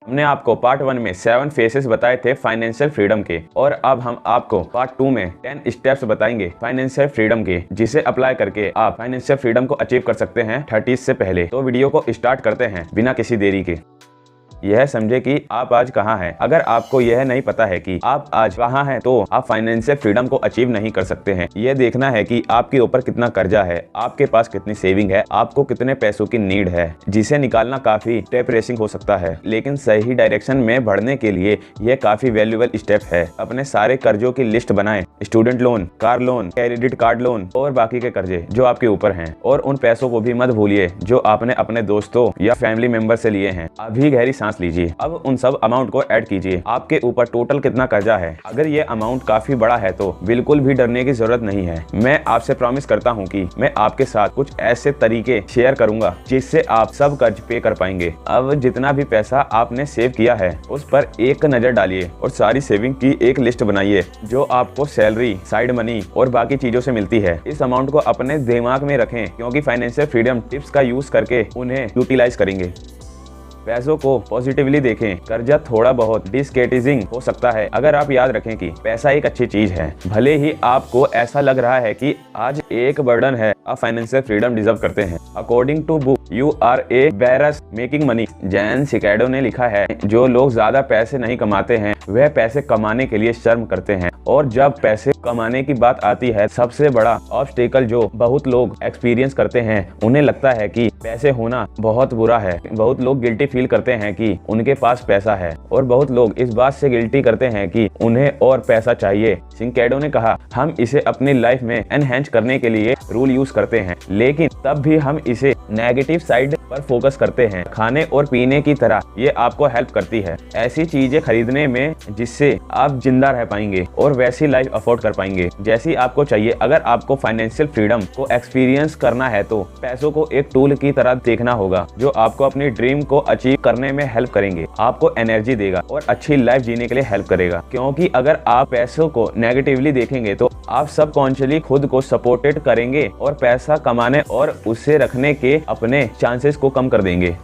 हमने आपको पार्ट 1 में 7 फेसेस बताए थे फाइनेंशियल फ्रीडम के, और अब हम आपको पार्ट 2 में 10 स्टेप्स बताएंगे फाइनेंशियल फ्रीडम के, जिसे अप्लाई करके आप फाइनेंशियल फ्रीडम को अचीव कर सकते हैं 30 से पहले। तो वीडियो को स्टार्ट करते हैं बिना किसी देरी के। यह समझे कि आप आज कहाँ हैं। अगर आपको यह नहीं पता है कि आप आज कहाँ हैं, तो आप फाइनेंशियल फ्रीडम को अचीव नहीं कर सकते हैं। यह देखना है कि आपके ऊपर कितना कर्जा है, आपके पास कितनी सेविंग है, आपको कितने पैसों की नीड है, जिसे निकालना काफी स्टेप रेसिंग हो सकता है, लेकिन सही डायरेक्शन में बढ़ने के लिए यह काफी वैल्यूएबल स्टेप है। अपने सारे कर्जों की लिस्ट बनाएं, student loan, car loan, credit card loan और बाकी के कर्जे जो आपके ऊपर हैं, और उन पैसों को भी मत भूलिए जो आपने अपने दोस्तों या फैमिली मेंबर से लिए हैं। अभी गहरी सांस लीजिए। अब उन सब अमाउंट को ऐड कीजिए। आपके ऊपर टोटल कितना कर्जा है। अगर ये अमाउंट काफी बड़ा है तो बिल्कुल भी डरने की जरूरत नहीं है। मैं आपसे प्रॉमिस करता हूँ कि मैं आपके साथ कुछ ऐसे तरीके शेयर करूंगा जिससे आप सब कर्ज पे कर पाएंगे। अब जितना भी पैसा आपने सेव किया है उस पर एक नजर डालिए और सारी सेविंग की एक लिस्ट बनाइए जो आपको सैलरी, साइड मनी और बाकी चीजों से मिलती है। इस अमाउंट को अपने दिमाग में रखें, क्योंकि फाइनेंशियल फ्रीडम टिप्स का यूज करके उन्हें यूटिलाइज करेंगे। पैसों को पॉजिटिवली देखें। कर्जा थोड़ा बहुत डिस्केटिजिंग हो सकता है। अगर आप याद रखें कि पैसा एक अच्छी चीज है, भले ही आपको ऐसा लग रहा है कि आज एक बर्डन है, आप फाइनेंशियल फ्रीडम डिजर्व करते हैं। According to book you are a badass making money, Jen सिकैडो ने लिखा है, जो लोग ज्यादा पैसे नहीं कमाते हैं वह पैसे कमाने के लिए शर्म करते हैं। और जब पैसे कमाने की बात आती है, सबसे बड़ा ऑब्स्टेकल जो बहुत लोग एक्सपीरियंस करते हैं, उन्हें लगता है कि पैसे होना बहुत बुरा है। बहुत लोग गिल्टी फील करते हैं कि उनके पास पैसा है, और बहुत लोग इस बात से गिल्टी करते हैं कि उन्हें और पैसा चाहिए। सिंकैडो ने कहा, हम इसे अपनी लाइफ में एनहेंस करने के लिए रूल यूज करते हैं, लेकिन तब भी हम इसे नेगेटिव साइड पर फोकस करते हैं। खाने और पीने की तरह ये आपको हेल्प करती है, ऐसी चीजें खरीदने में जिससे आप जिंदा रह पाएंगे और वैसी लाइफ अफोर्ड कर पाएंगे जैसी आपको चाहिए। अगर आपको फाइनेंशियल फ्रीडम को एक्सपीरियंस करना है तो पैसों को एक टूल की तरह देखना होगा जो आपको अपनी ड्रीम को अचीव करने में हेल्प करेंगे, आपको एनर्जी देगा और अच्छी लाइफ जीने के लिए हेल्प करेगा। क्योंकि अगर आप पैसों को नेगेटिवली देखेंगे तो आप सबकॉन्शियसली खुद को सपोर्टेड करेंगे और पैसा कमाने और उसे रखने के अपने चांसेस को कम कर देंगे।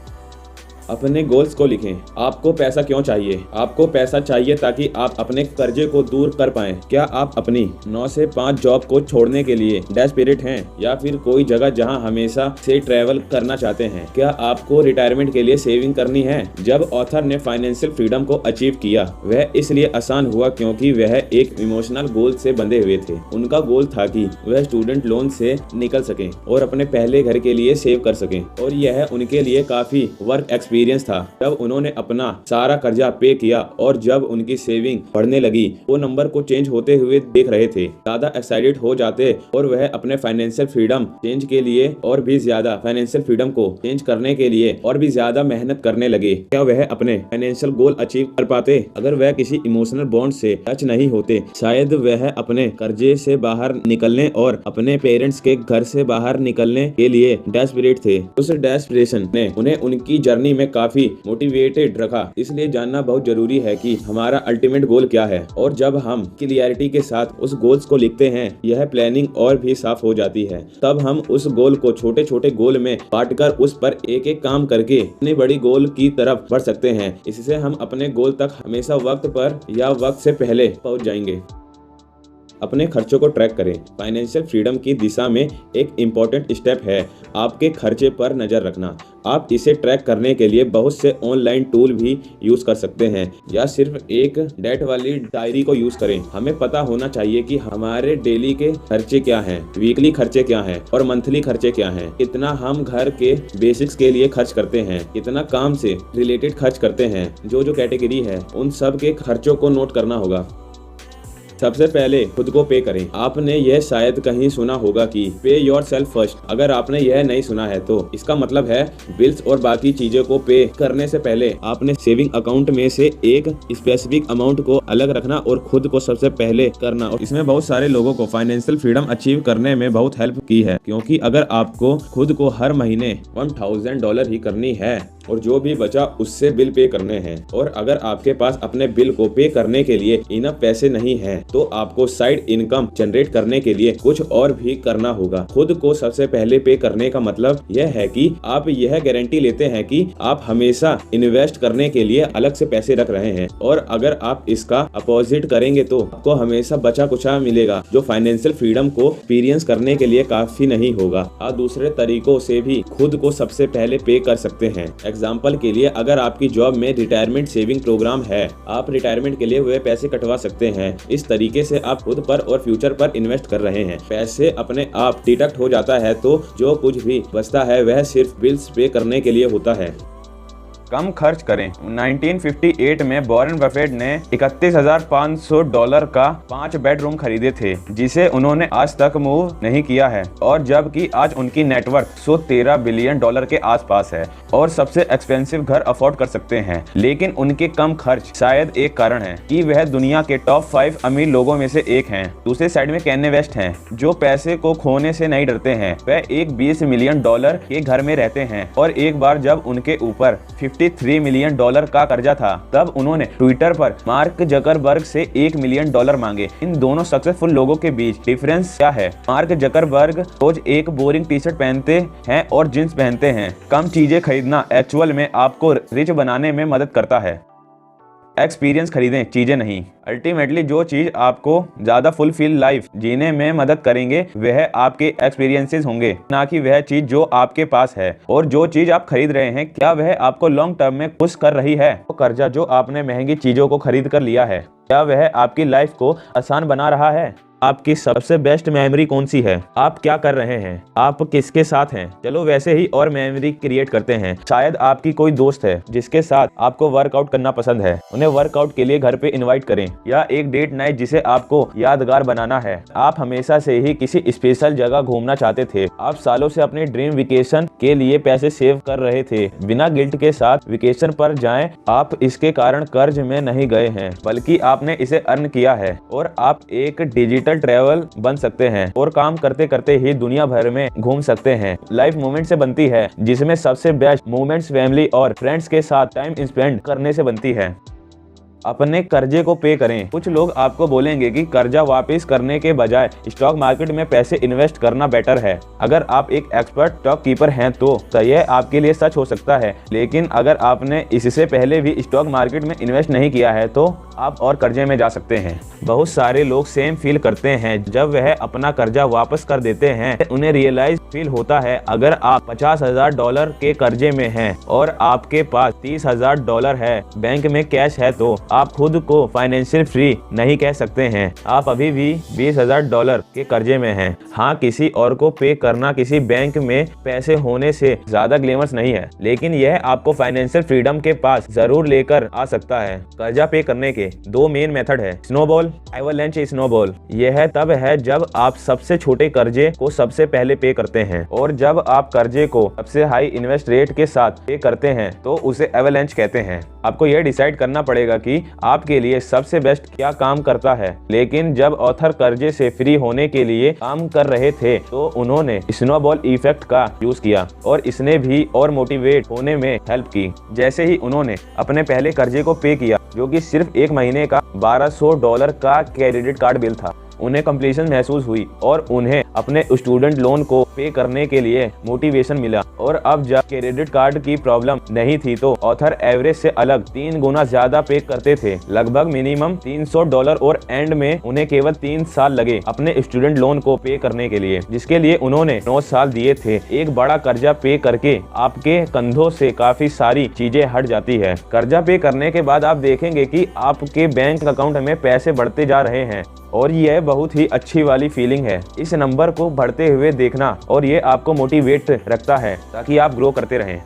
अपने गोल्स को लिखें। आपको पैसा क्यों चाहिए? आपको पैसा चाहिए ताकि आप अपने कर्जे को दूर कर पाएं। क्या आप अपनी 9 से 5 जॉब को छोड़ने के लिए डेस्परेट हैं, या फिर कोई जगह जहां हमेशा से ट्रैवल करना चाहते हैं? क्या आपको रिटायरमेंट के लिए सेविंग करनी है? जब ऑथर ने फाइनेंशियल फ्रीडम को अचीव किया, वह इसलिए आसान हुआ क्योंकि वह एक इमोशनल गोल से बंधे हुए थे। उनका गोल था कि वह स्टूडेंट लोन से निकल सकें और अपने पहले घर के लिए सेव कर सकें, और यह उनके लिए काफी वर्क एक्सपीरियंस था। जब उन्होंने अपना सारा कर्जा पे किया और जब उनकी सेविंग बढ़ने लगी, वो नंबर को चेंज होते हुए देख रहे थे, ज्यादा एक्साइटेड हो जाते और वह अपने फाइनेंशियल फ्रीडम चेंज के लिए और भी ज्यादा फाइनेंशियल फ्रीडम को चेंज करने के लिए और भी ज्यादा मेहनत करने लगे। क्या वह अपने फाइनेंशियल गोल अचीव कर पाते? अगर वह किसी इमोशनल बॉन्ड से टच नहीं होते, शायद वह अपने कर्जे से बाहर निकलने और अपने पेरेंट्स के घर से बाहर निकलने के लिए डेस्परेट थे। उस डेस्परेशन ने उन्हें उनकी जर्नी में काफी मोटिवेटेड रखा। इसलिए जानना बहुत जरूरी है कि हमारा अल्टीमेट गोल क्या है, और जब हम क्लियरिटी के साथ उस गोल्स को लिखते हैं, यह प्लानिंग और भी साफ हो जाती है। तब हम उस गोल को छोटे छोटे गोल में बांटकर उस पर एक एक काम करके अपने बड़ी गोल की तरफ बढ़ सकते हैं। इससे हम अपने गोल तक हमेशा वक्त पर या वक्त से पहले पहुंच जाएंगे। अपने खर्चों को ट्रैक करें। फाइनेंशियल फ्रीडम की दिशा में एक इम्पॉर्टेंट स्टेप है आपके खर्चे पर नजर रखना। आप इसे ट्रैक करने के लिए बहुत से ऑनलाइन टूल भी यूज कर सकते हैं, या सिर्फ एक डेट वाली डायरी को यूज करें। हमें पता होना चाहिए कि हमारे डेली के खर्चे क्या हैं, वीकली खर्चे क्या हैं और मंथली खर्चे क्या हैं। कितना हम घर के बेसिक्स के लिए खर्च करते हैं, कितना काम से रिलेटेड खर्च करते हैं। जो कैटेगरी है उन सब के खर्चों को नोट करना होगा। सबसे पहले खुद को पे करें। आपने यह शायद कहीं सुना होगा कि पे योर सेल्फ फर्स्ट। अगर आपने यह नहीं सुना है तो इसका मतलब है बिल्स और बाकी चीजों को पे करने से पहले आपने सेविंग अकाउंट में से एक स्पेसिफिक अमाउंट को अलग रखना और खुद को सबसे पहले करना। और इसमें बहुत सारे लोगों को फाइनेंशियल फ्रीडम अचीव करने में बहुत हेल्प की है, क्योंकि अगर आपको खुद को हर महीने $1000 ही करनी है और जो भी बचा उससे बिल पे करने हैं, और अगर आपके पास अपने बिल को पे करने के लिए इनफ पैसे नहीं है तो आपको साइड इनकम जनरेट करने के लिए कुछ और भी करना होगा। खुद को सबसे पहले पे करने का मतलब यह है कि आप यह गारंटी लेते हैं कि आप हमेशा इन्वेस्ट करने के लिए अलग से पैसे रख रहे हैं, और अगर आप इसका अपोजिट करेंगे तो आपको हमेशा बचा कुचा मिलेगा, जो फाइनेंशियल फ्रीडम को एक्सपीरियंस करने के लिए काफी नहीं होगा। आप दूसरे तरीकों से भी खुद को सबसे पहले पे कर सकते हैं। एग्जाम्पल के लिए, अगर आपकी जॉब में रिटायरमेंट सेविंग प्रोग्राम है, आप रिटायरमेंट के लिए हुए पैसे कटवा सकते हैं। इस तरीके से आप खुद पर और फ्यूचर पर इन्वेस्ट कर रहे हैं। पैसे अपने आप डिडक्ट हो जाता है, तो जो कुछ भी बचता है वह सिर्फ बिल्स पे करने के लिए होता है। कम खर्च करें। 1958 में वॉरेन बफेट ने $31,500 का 5 बेडरूम खरीदे थे, जिसे उन्होंने आज तक मूव नहीं किया है, और जबकि आज उनकी नेटवर्थ $113 बिलियन के आसपास है और सबसे एक्सपेंसिव घर अफोर्ड कर सकते हैं। लेकिन उनके कम खर्च शायद एक कारण है कि वह दुनिया के टॉप 5 अमीर लोगों में से एक हैं। दूसरे साइड में कैन्ये वेस्ट हैं, जो पैसे को खोने से नहीं डरते हैं। वह एक $20 मिलियन के घर में रहते हैं, और एक बार जब उनके ऊपर $53 मिलियन का कर्जा था, तब उन्होंने ट्विटर पर मार्क जकरबर्ग से $1 मिलियन मांगे। इन दोनों सक्सेसफुल लोगों के बीच डिफरेंस क्या है? मार्क जकरबर्ग रोज एक बोरिंग टी शर्ट पहनते हैं और जींस पहनते हैं। कम चीजें खरीदना एक्चुअल में आपको रिच बनाने में मदद करता है। एक्सपीरियंस खरीदें, चीजें नहीं। अल्टीमेटली जो चीज आपको ज्यादा फुलफिल लाइफ जीने में मदद करेंगे वह आपके एक्सपीरियंसेस होंगे, ना कि वह चीज जो आपके पास है। और जो चीज आप खरीद रहे हैं, क्या वह आपको लॉन्ग टर्म में खुश कर रही है? वो कर्जा जो आपने महंगी चीजों को खरीद कर लिया है, क्या वह आपकी लाइफ को आसान बना रहा है? आपकी सबसे बेस्ट मेमोरी कौन सी है? आप क्या कर रहे हैं? आप किसके साथ हैं? चलो वैसे ही और मेमोरी क्रिएट करते हैं। शायद आपकी कोई दोस्त है जिसके साथ आपको वर्कआउट करना पसंद है, उन्हें वर्कआउट के लिए घर पे इनवाइट करें, या एक डेट नाइट जिसे आपको यादगार बनाना है। आप हमेशा से ही किसी स्पेशल जगह घूमना चाहते थे। आप सालों से अपने ड्रीम वेकेशन के लिए पैसे सेव कर रहे थे। बिना गिल्ट के साथ वेकेशन पर जाएं। आप इसके कारण कर्ज में नहीं गए हैं, बल्कि आपने इसे अर्न किया है, और आप एक डिजिटल ट्रैवल बन सकते हैं और काम करते करते ही दुनिया भर में घूम सकते हैं। लाइफ मोमेंट से बनती है, जिसमें सबसे बेस्ट मोमेंट्स फैमिली और फ्रेंड्स के साथ टाइम स्पेंड करने से बनती है। अपने कर्जे को पे करें। कुछ लोग आपको बोलेंगे कि कर्जा वापस करने के बजाय स्टॉक मार्केट में पैसे इन्वेस्ट करना बेटर है। अगर आप एक एक्सपर्ट स्टॉक कीपर हैं तो यह आपके लिए सच हो सकता है, लेकिन अगर आपने इससे पहले भी स्टॉक मार्केट में इन्वेस्ट नहीं किया है तो आप और कर्जे में जा सकते हैं। बहुत सारे लोग सेम फील करते हैं जब वह अपना कर्जा वापस कर देते हैं। उन्हें रियलाइज फील होता है, अगर आप $50,000 के कर्जे में हैं और आपके पास $30,000 है बैंक में कैश है, तो आप खुद को फाइनेंशियल फ्री नहीं कह सकते हैं। आप अभी भी $20,000 के कर्जे में हैं। हाँ, किसी और को पे करना किसी बैंक में पैसे होने से ज्यादा ग्लैमरस नहीं है, लेकिन यह आपको फाइनेंशियल फ्रीडम के पास जरूर लेकर आ सकता है। कर्जा पे करने के 2 मेन मेथड है, स्नोबॉल, एवरलैंच स्नोबॉल। यह तब है जब आप सबसे छोटे कर्जे को सबसे पहले पे करते हैं, और जब आप कर्जे को सबसे हाई इन्वेस्ट रेट के साथ पे करते हैं तो उसे एवरलैंच कहते हैं। आपको यह डिसाइड करना पड़ेगा कि आपके लिए सबसे बेस्ट क्या काम करता है। लेकिन जब ऑथर कर्जे से फ्री होने के लिए काम कर रहे थे तो उन्होंने स्नोबॉल इफेक्ट का यूज किया, और इसने भी और मोटिवेट होने में हेल्प की। जैसे ही उन्होंने अपने पहले कर्जे को पे किया, जो कि सिर्फ 1 महीने का $1200 का क्रेडिट कार्ड बिल था, उन्हें कंप्लीशन महसूस हुई और उन्हें अपने स्टूडेंट लोन को पे करने के लिए मोटिवेशन मिला। और अब जब क्रेडिट कार्ड की प्रॉब्लम नहीं थी तो ऑथर एवरेज से अलग 3 गुना ज्यादा पे करते थे, लगभग मिनिमम $300, और एंड में उन्हें केवल 3 साल लगे अपने स्टूडेंट लोन को पे करने के लिए, जिसके लिए उन्होंने 9 साल दिए थे। एक बड़ा कर्जा पे करके आपके कंधों से काफी सारी चीजें हट जाती है। कर्जा पे करने के बाद आप देखेंगे कि आपके बैंक अकाउंट में पैसे बढ़ते जा रहे हैं, और यह बहुत ही अच्छी वाली फीलिंग है। इस नंबर को बढ़ते हुए देखना, और ये आपको मोटिवेट रखता है ताकि आप ग्रो करते रहें।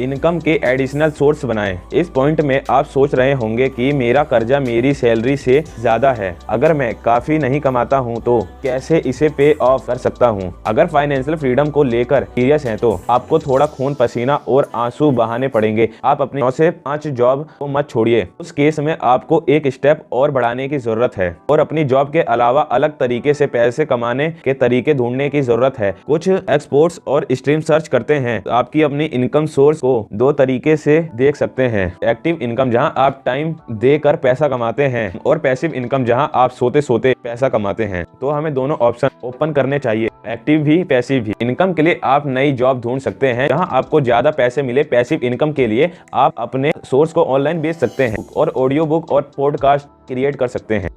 इनकम के एडिशनल सोर्स बनाएं। इस पॉइंट में आप सोच रहे होंगे कि मेरा कर्जा मेरी सैलरी से ज्यादा है, अगर मैं काफी नहीं कमाता हूं तो कैसे इसे पे ऑफ कर सकता हूं? अगर फाइनेंशियल फ्रीडम को लेकर सीरियस हैं तो आपको थोड़ा खून पसीना और आंसू बहाने पड़ेंगे। आप अपनी 9 से 5 जॉब को मत छोड़िए। उस केस में आपको एक स्टेप और बढ़ाने की जरूरत है, और अपनी जॉब के अलावा अलग तरीके से पैसे कमाने के तरीके ढूंढने की जरूरत है। कुछ एक्सपर्ट्स और स्ट्रीम सर्च करते हैं आपकी अपनी इनकम सोर्स को दो तरीके से देख सकते हैं। एक्टिव इनकम जहां आप टाइम देकर पैसा कमाते हैं और पैसिव इनकम जहां आप सोते सोते पैसा कमाते हैं। तो हमें दोनों ऑप्शन ओपन करने चाहिए, एक्टिव भी पैसिव भी। इनकम के लिए आप नई जॉब ढूंढ सकते हैं जहां आपको ज्यादा पैसे मिले। पैसिव इनकम के लिए आप अपने सोर्स को ऑनलाइन बेच सकते हैं और ऑडियो बुक और पॉडकास्ट क्रिएट कर सकते हैं।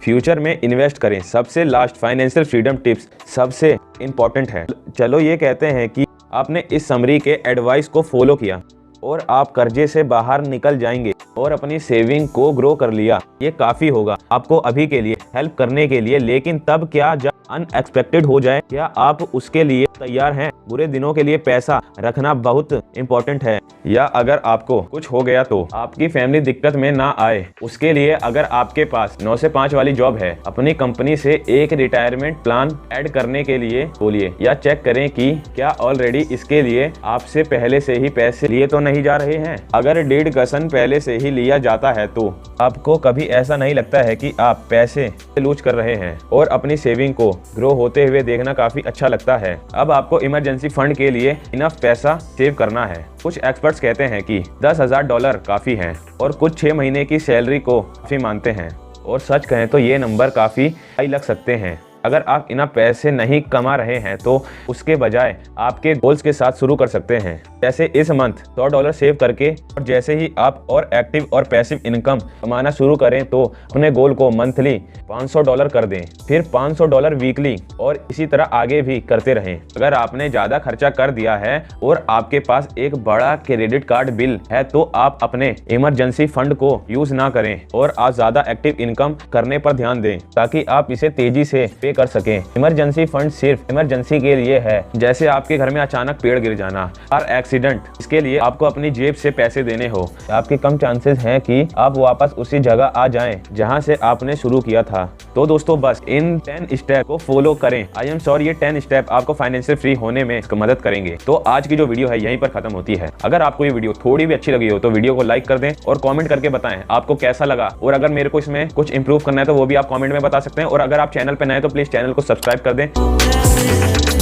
फ्यूचर में इन्वेस्ट करें। सबसे लास्ट फाइनेंशियल फ्रीडम टिप्स सबसे इंपॉर्टेंट है। चलो ये कहते हैं कि आपने इस समरी के एडवाइस को फॉलो किया और आप कर्जे से बाहर निकल जाएंगे और अपनी सेविंग को ग्रो कर लिया। ये काफी होगा आपको अभी के लिए हेल्प करने के लिए, लेकिन तब क्या जब अनएक्सपेक्टेड हो जाए, क्या आप उसके लिए तैयार हैं? बुरे दिनों के लिए पैसा रखना बहुत इंपॉर्टेंट है। या अगर आपको कुछ हो गया तो आपकी फैमिली दिक्कत में ना आए, उसके लिए अगर आपके पास 9 से 5 वाली जॉब है, अपनी कंपनी से एक रिटायरमेंट प्लान ऐड करने के लिए बोलिए या चेक करें कि क्या ऑलरेडी इसके लिए आपसे पहले से ही पैसे लिए तो नहीं जा रहे हैं। अगर डिस्कशन पहले से ही लिया जाता है तो आपको कभी ऐसा नहीं लगता है कि आप पैसे लूज कर रहे हैं और अपनी सेविंग को ग्रो होते हुए देखना काफी अच्छा लगता है। अब आपको इमरजेंसी फंड के लिए इनफ पैसा सेव करना है। कुछ एक्सपर्ट्स कहते हैं कि $10,000 काफी हैं और कुछ 6 महीने की सैलरी को काफी मानते हैं, और सच कहें तो ये नंबर काफी हाई लग सकते हैं। अगर आप इनफ पैसे नहीं कमा रहे हैं तो उसके बजाय आपके गोल्स के साथ शुरू कर सकते हैं। जैसे इस मंथ $100 सेव करके, और जैसे ही आप और एक्टिव और पैसिव इनकम कमाना शुरू करें तो अपने गोल को मंथली $500 कर दें, फिर $500 वीकली, और इसी तरह आगे भी करते रहें। अगर आपने ज़्यादा खर्चा कर दिया है और आपके पास एक बड़ा क्रेडिट कार्ड बिल है तो आप अपने इमरजेंसी फंड को यूज ना करें और आप ज़्यादा एक्टिव इनकम करने पर ध्यान दें ताकि आप इसे तेजी से पे कर सकें। इमरजेंसी फंड सिर्फ इमरजेंसी के लिए है, जैसे आपके घर में अचानक पेड़ गिर जाना, हर एक्सीडेंट। इसके लिए आपको अपनी जेब से पैसे देने हो, आपके कम चांसेस हैं कि आप वापस उसी जगह आ जाएं जहां से आपने शुरू किया था। तो दोस्तों बस इन 10 स्टेप को फॉलो करें। आई एम श्योर ये 10 स्टेप आपको फाइनेंशियल फ्री होने में मदद करेंगे। तो आज की जो वीडियो है यहीं पर खत्म होती है। अगर आपको ये वीडियो थोड़ी भी अच्छी लगी हो तो वीडियो को लाइक कर दें और कमेंट करके बताएं आपको कैसा लगा, और अगर मेरे को इसमें कुछ इंप्रूव करना है तो वो भी आप कमेंट में बता सकते हैं। और अगर आप चैनल पर नए तो प्लीज चैनल को सब्सक्राइब कर दें।